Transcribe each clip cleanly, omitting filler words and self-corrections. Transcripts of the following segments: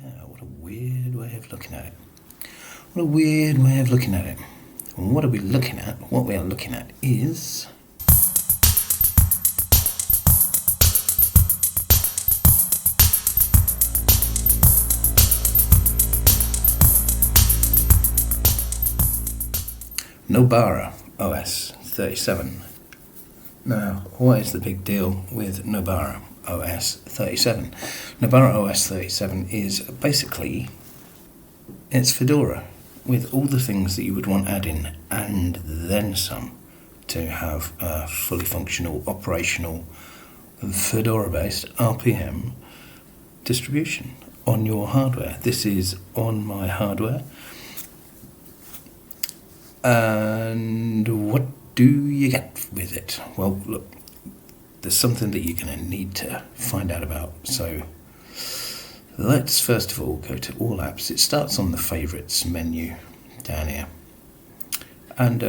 what a weird way of looking at it. What a weird way of looking at it. And what are we looking at? What we are looking at is Nobara OS 37. Now, what is the big deal with Nobara OS 37? Nobara OS 37 is basically, it's Fedora with all the things that you would want add-in and then some to have a fully functional, operational, Fedora-based RPM distribution on your hardware. This is on my hardware. And what do you get with it? Well, look, there's something that you're going to need to find out about. So let's first of all go to All Apps. It starts on the Favorites menu down here. And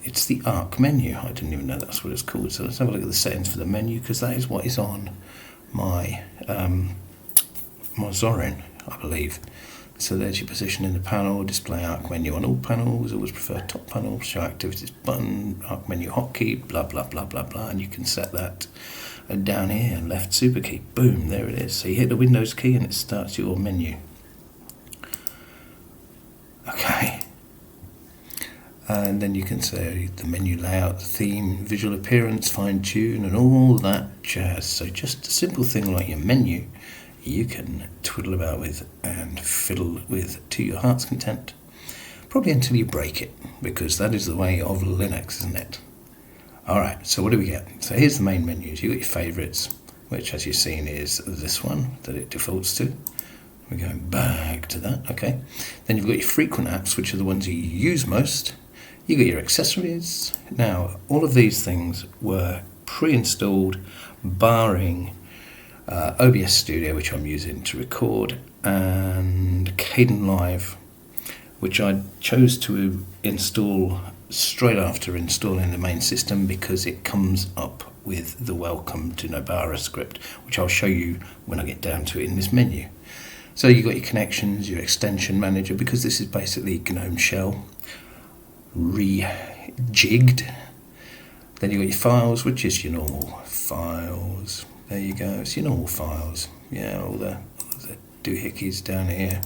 it's the Arc menu. I didn't even know that's what it's called. So let's have a look at the settings for the menu, because that is what is on my my Zorin, I believe. So there's your position in the panel, display Arc menu on all panels, always prefer top panel, show activities button, Arc menu hotkey, blah, blah, blah, blah, blah. And you can set that down here, left super key, boom, there it is. So you hit the Windows key and it starts your menu. Okay. And then you can say the menu layout, the theme, visual appearance, fine tune, and all that jazz. So just a simple thing like your menu, you can twiddle about with and fiddle with to your heart's content. Probably until you break it, because that is the way of Linux, isn't it? Alright, so what do we get? So here's the main menus. You've got your favorites, which as you've seen is this one that it defaults to. We're going back to that, okay. Then you've got your frequent apps, which are the ones you use most. You got your accessories. Now, all of these things were pre-installed, barring OBS Studio, which I'm using to record, and Kdenlive, which I chose to install straight after installing the main system because it comes up with the welcome to Nobara script, which I'll show you when I get down to it in this menu. So you've got your connections, your extension manager, because this is basically GNOME shell rejigged. Then you've got your files, which is your normal files. There you go, it's your normal files. Yeah, all the doohickeys down here,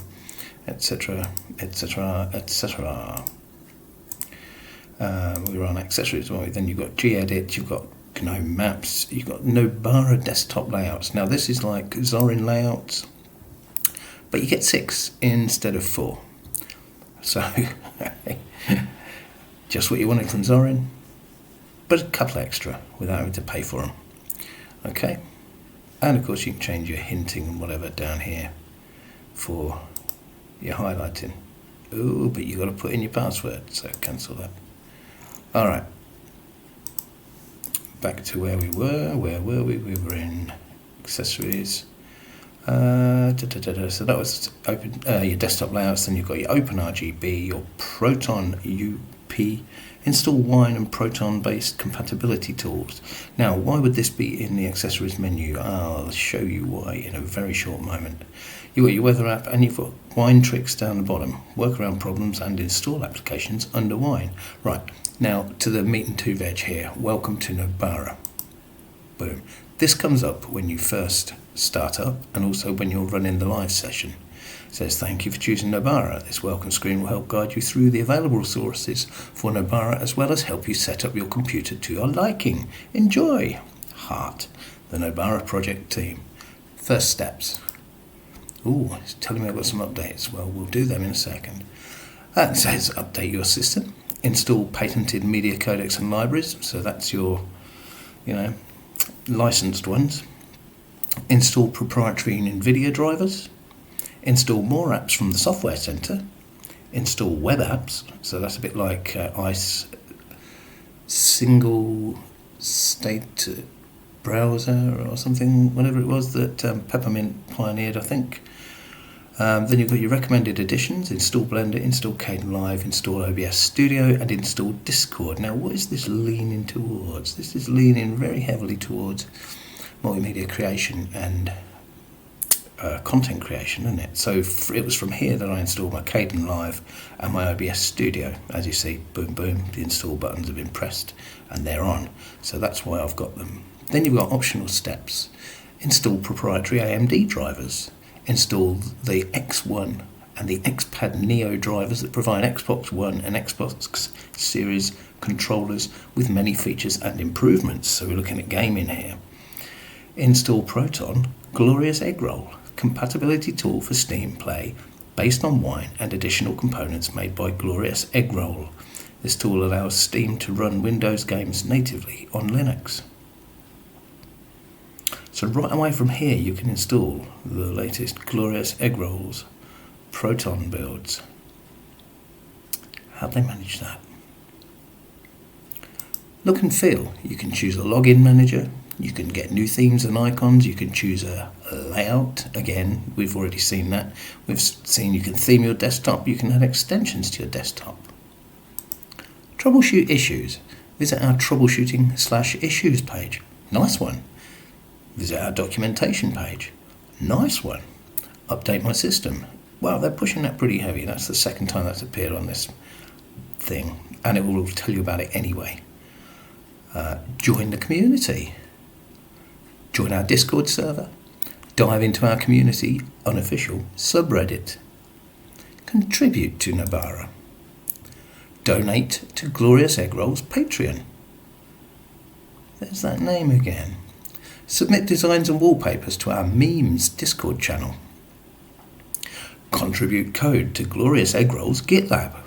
etc., etc., etc. We're on accessories, well, then you've got gedit, you've got GNOME maps, you've got Nobara desktop layouts. Now this is like Zorin layouts, but you get 6 instead of 4. So, just what you wanted from Zorin, but a couple extra without having to pay for them. Okay. And of course you can change your hinting and whatever down here for your highlighting. Ooh, but you've got to put in your password, so cancel that. Alright. Back to where we were. Where were we? We were in accessories. So that was open your desktop layouts. Then you've got your OpenRGB, your Proton UP, install Wine and Proton based compatibility tools. Now, why would this be in the accessories menu? I'll show you why in a very short moment. You've got your weather app and you've got Wine tricks down the bottom, workaround problems and install applications under Wine. Right, now to the meat and two veg here. Welcome to Nobara. Boom. This comes up when you first start up and also when you're running the live session. It says, thank you for choosing Nobara. This welcome screen will help guide you through the available resources for Nobara as well as help you set up your computer to your liking. Enjoy! Heart, the Nobara project team. First steps. Ooh, it's telling me I've got some updates. Well, we'll do them in a second. It says, update your system. Install patented media codecs and libraries. So that's your, licensed ones. Install proprietary NVIDIA drivers. Install more apps from the software center. Install web apps. So that's a bit like ICE single state browser or something, whatever it was that Peppermint pioneered, I think. Then you've got your recommended additions. Install Blender, install Kdenlive, install OBS Studio, and install Discord. Now, what is this leaning towards? This is leaning very heavily towards multimedia creation and content creation, isn't it? So it was from here that I installed my Kden Live and my OBS Studio. As you see, boom, boom, the install buttons have been pressed and they're on. So that's why I've got them. Then you've got optional steps. Install proprietary AMD drivers. Install the X1 and the XPad Neo drivers that provide Xbox One and Xbox Series controllers with many features and improvements. So we're looking at gaming here. Install Proton Glorious Eggroll, compatibility tool for Steam Play based on Wine and additional components made by Glorious Eggroll. This tool allows Steam to run Windows games natively on Linux. So right away from here you can install the latest Glorious Eggroll's Proton builds. How'd they manage that? Look and feel. You can choose a login manager. You can get new themes and icons. You can choose a layout. Again, we've already seen that. We've seen you can theme your desktop. You can add extensions to your desktop. Troubleshoot issues. Visit our troubleshooting/issues page. Nice one. Visit our documentation page. Nice one. Update my system. Well, they're pushing that pretty heavy. That's the second time that's appeared on this thing, and it will tell you about it anyway. Join the community. Join our Discord server. Dive into our community unofficial subreddit. Contribute to Nobara. Donate to Glorious Eggroll's Patreon. There's that name again. Submit designs and wallpapers to our memes Discord channel. Contribute code to Glorious Eggroll's GitLab.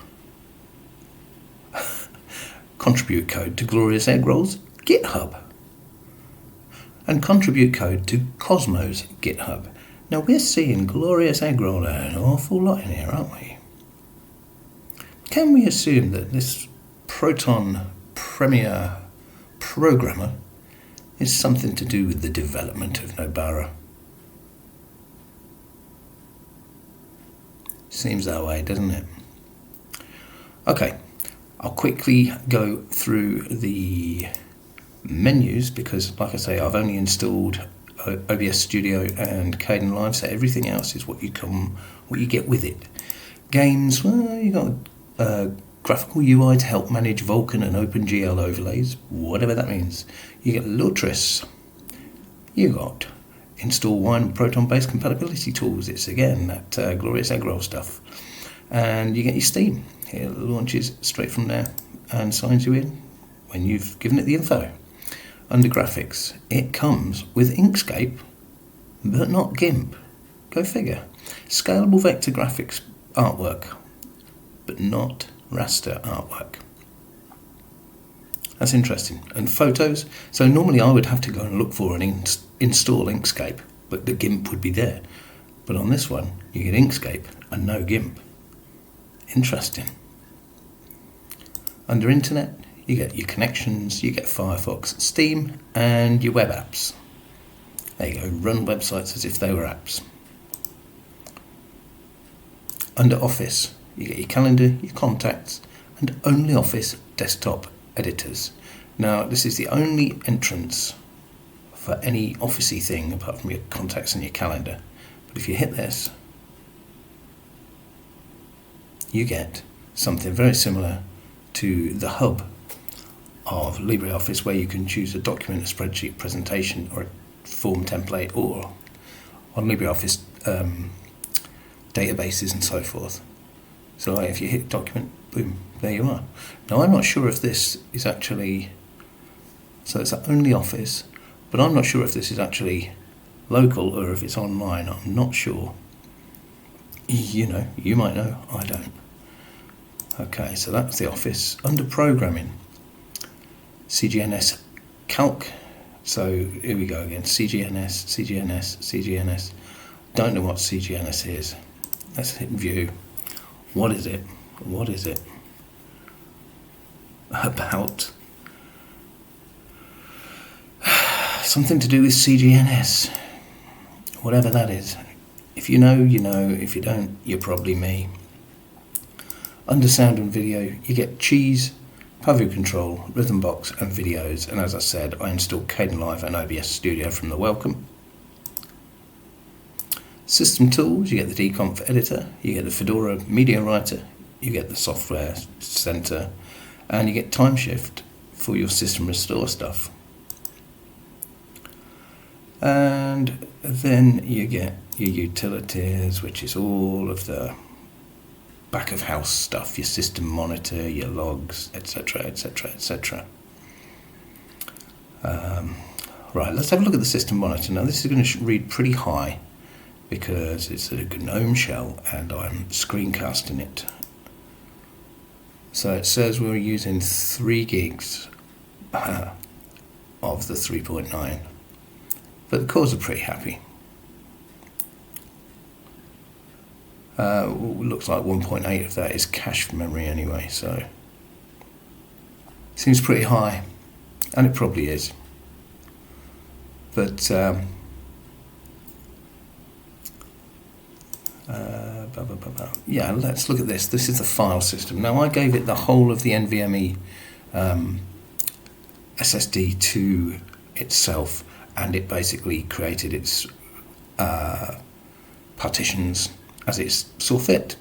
Contribute code to Glorious Eggroll's GitHub. And contribute code to Cosmo's GitHub. Now we're seeing Glorious Eggroll an awful lot in here, aren't we? Can we assume that this Proton Premier programmer is something to do with the development of Nobara? Seems that way, doesn't it? Okay, I'll quickly go through the menus because, like I say, I've only installed OBS Studio and Kden Live, so everything else is what you get with it. Games, well, you got graphical UI to help manage Vulkan and OpenGL overlays, whatever that means. You get Lutris. You got install Wine and Proton-based compatibility tools. It's again that Glorious Eggroll stuff. And you get your Steam. It launches straight from there and signs you in when you've given it the info. Under graphics, it comes with Inkscape, but not GIMP. Go figure. Scalable vector graphics artwork, but not raster artwork. That's interesting. And photos. So normally I would have to go and look for and install Inkscape, but the GIMP would be there. But on this one, you get Inkscape and no GIMP. Interesting. Under Internet, you get your connections, you get Firefox, Steam, and your web apps. There you go, run websites as if they were apps. Under Office, you get your calendar, your contacts, and OnlyOffice desktop editors. Now, this is the only entrance for any Officey thing apart from your contacts and your calendar. But if you hit this, you get something very similar to the hub of LibreOffice, where you can choose a document, a spreadsheet, presentation, or a form template, or on LibreOffice databases and so forth. So if you hit document, boom, there you are. Now I'm not sure if this is actually, so it's only Office, but I'm not sure if this is actually local or if it's online. I'm not sure. You know, you might know, I don't. Okay, so that's the Office. Under Programming, CGNS Calc. So here we go again, CGNS. Don't know what CGNS is. Let's hit View. What is it? What is it? About something to do with CGNS. Whatever that is. If you know, you know. If you don't, you're probably me. Under Sound and Video, you get Cheese, Pavoo Control, Rhythm Box, and Videos. And as I said, I installed Kden Live and OBS Studio from the welcome. System tools, you get the dconf editor, you get the Fedora media writer, you get the software center, and you get timeshift for your system restore stuff. And then you get your utilities, which is all of the back of house stuff, your system monitor, your logs, etc, etc, etc. Right, let's have a look at the system monitor. Now this is going to read pretty high because it's a GNU shell and I'm screencasting it. So it says we're using 3 gigs of the 3.9, but the cores are pretty happy. Looks like 1.8 of that is cache memory anyway, so seems pretty high, and it probably is. But yeah, let's look at this. This is the file system. Now I gave it the whole of the NVMe SSD to itself, and it basically created its partitions as it saw fit.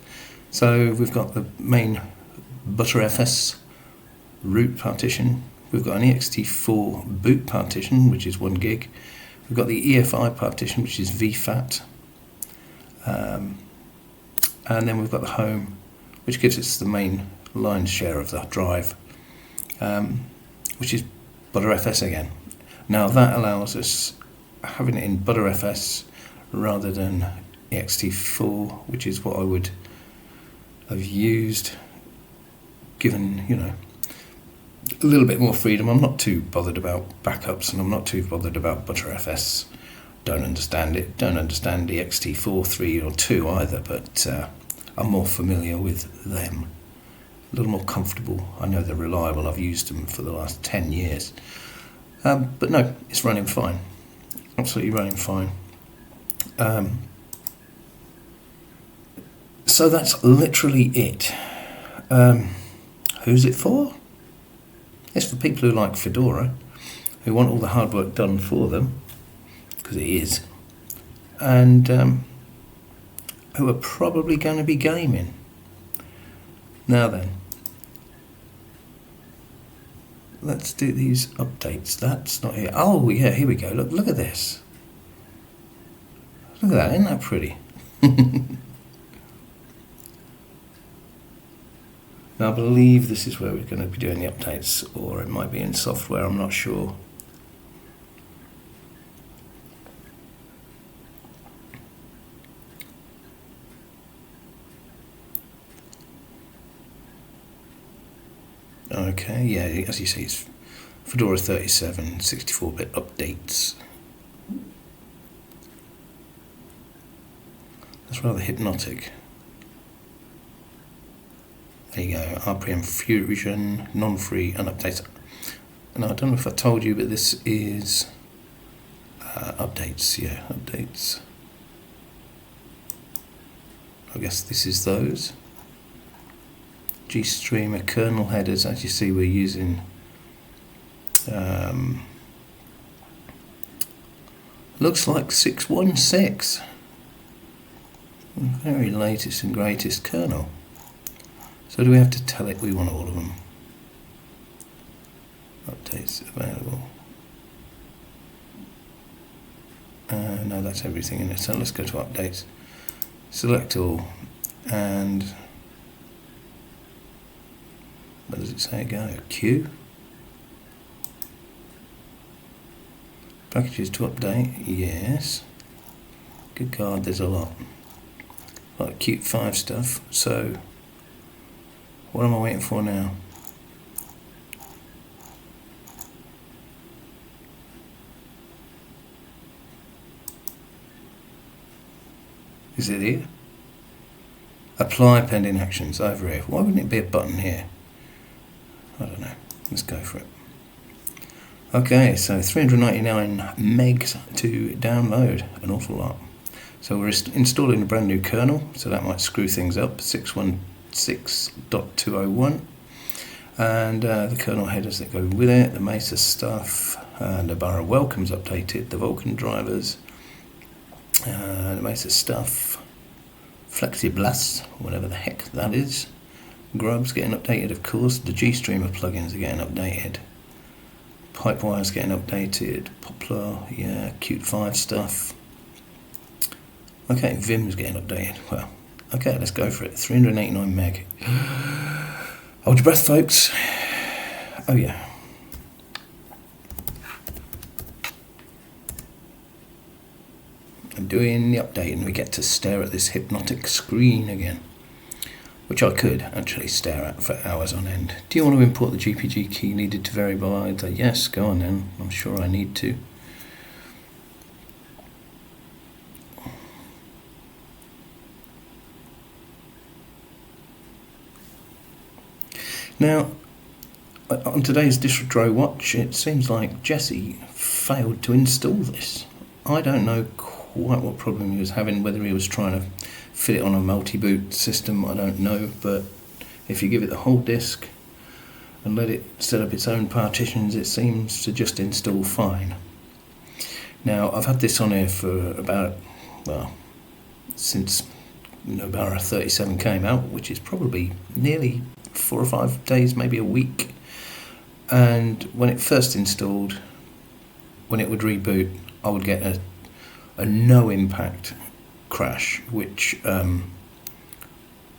So we've got the main ButterFS root partition. We've got an ext4 boot partition, which is 1 gig. We've got the EFI partition, which is VFAT. And then we've got the home, which gives us the main lion's share of the drive, which is ButterFS again. Now that allows us having it in ButterFS rather than ext4, which is what I would have used, given, you know, a little bit more freedom. I'm not too bothered about backups, and I'm not too bothered about ButterFS. Don't understand it. Don't understand the ext4, 3 or 2 either, but I'm more familiar with them. A little more comfortable. I know they're reliable. I've used them for the last 10 years. But no, it's running fine. Absolutely running fine. So that's literally it. Who's it for? It's for people who like Fedora, who want all the hard work done for them, because it is, and who are probably going to be gaming. Now then, let's do these updates. That's not here. Oh yeah, here we go. Look at this. Look at that, isn't that pretty? Now I believe this is where we're going to be doing the updates, or it might be in software, I'm not sure. Okay, yeah, as you see, it's Fedora 37 64-bit updates. That's rather hypnotic. There you go, RPM Fusion, non-free, and updates. Now I don't know if I told you, but this is updates, yeah, updates. I guess this is those. GStreamer kernel headers, as you see we're using looks like 616. Very latest and greatest kernel. So do we have to tell it we want all of them? Updates available. No, that's everything in it. So let's go to updates. Select all, and where does it say go? Q. Packages to update. Yes. Good God, there's a lot. Like Qt 5 stuff. So what am I waiting for now? Is it here? Apply pending actions over here. Why wouldn't it be a button here? I don't know. Let's go for it. Okay, so 399 megs to download, an awful lot. So we're installing a brand new kernel, so that might screw things up, 616.201. And the kernel headers that go with it, the Mesa stuff, Nobara welcomes updated, the Vulkan drivers, The basic stuff. FlexiBlast, whatever the heck that is. Grub's getting updated, of course. The GStreamer plugins are getting updated. Pipewire's getting updated. Poplar, yeah. Qt 5 stuff. Okay, Vim's getting updated. Well, okay, let's go for it. 389 meg. Hold your breath, folks. Oh, yeah. I'm doing the update and we get to stare at this hypnotic screen again, which I could actually stare at for hours on end. Do you want to import the GPG key needed to verify that? Yes, go on then. I'm sure I need to. Now, on today's distro watch, it seems like Jesse failed to install this. I don't know quite what problem he was having, whether he was trying to fit it on a multi-boot system, I don't know, but if you give it the whole disk and let it set up its own partitions, it seems to just install fine. Now, I've had this on here for about, well, since Nobara 37 came out, which is probably nearly 4 or 5 days, maybe a week. And when it first installed, when it would reboot, I would get a no impact crash, which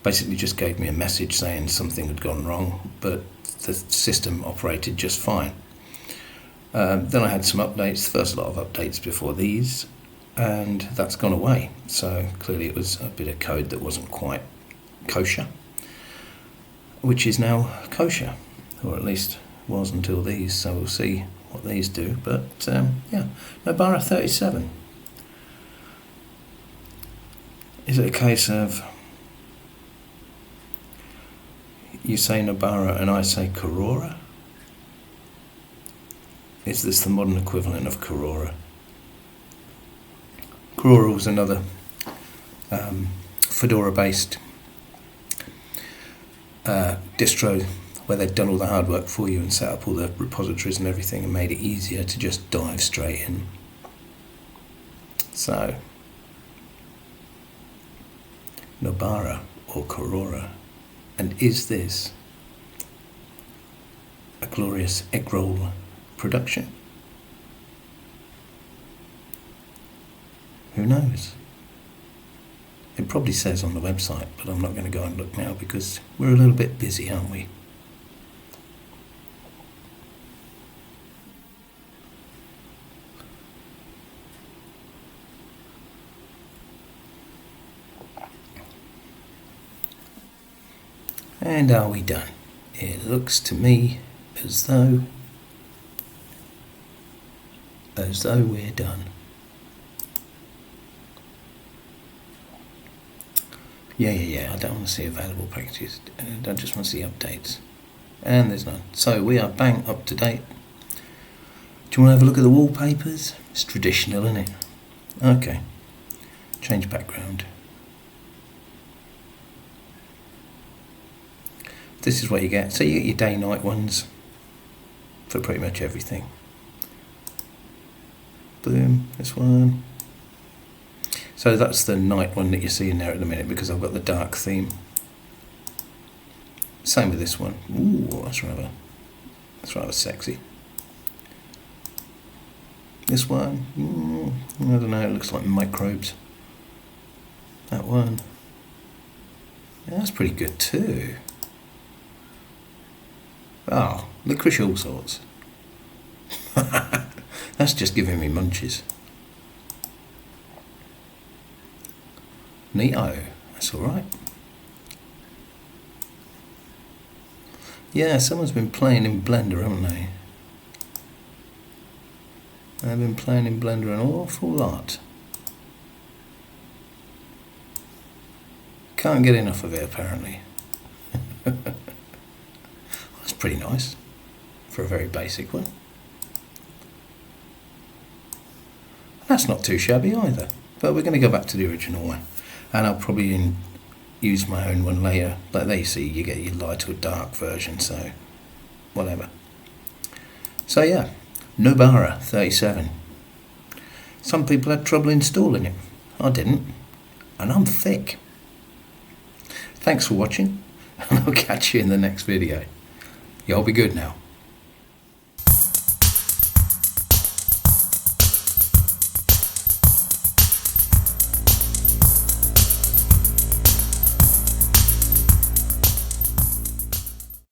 basically just gave me a message saying something had gone wrong, but the system operated just fine. Then I had some updates, the first lot of updates before these, and that's gone away. So clearly it was a bit of code that wasn't quite kosher, which is now kosher, or at least was until these, so we'll see what these do. But yeah, Nobara 37. Is it a case of you say Nobara and I say Korora? Is this the modern equivalent of Korora? Korora was another Fedora-based distro where they'd done all the hard work for you and set up all the repositories and everything and made it easier to just dive straight in. So, Nobara or Korora, and is this a glorious Eggrolled production? Who knows? It probably says on the website, but I'm not going to go and look now because we're a little bit busy, aren't we? And are we done? It looks to me as though we're done. Yeah, I don't want to see available packages. I just want to see updates. And there's none. So we are bang up to date. Do you want to have a look at the wallpapers? It's traditional, isn't it? Okay. Change background. This is what you get. So you get your day-night ones for pretty much everything. Boom, this one. So that's the night one that you see in there at the minute because I've got the dark theme. Same with this one. Ooh, that's rather sexy. This one, I don't know, it looks like microbes. That one. Yeah, that's pretty good too. Oh, licorice all sorts. That's just giving me munchies. Neato, that's alright. Yeah, someone's been playing in Blender, haven't they? They've been playing in Blender an awful lot. Can't get enough of it, apparently. That's pretty nice for a very basic one. That's not too shabby either, but we're going to go back to the original one, and I'll probably use my own one later. But there you see, you get your light or dark version, so whatever. So yeah, Nobara 37. Some people had trouble installing it. I didn't, and I'm thick. Thanks for watching, and I'll catch you in the next video. Y'all be good now.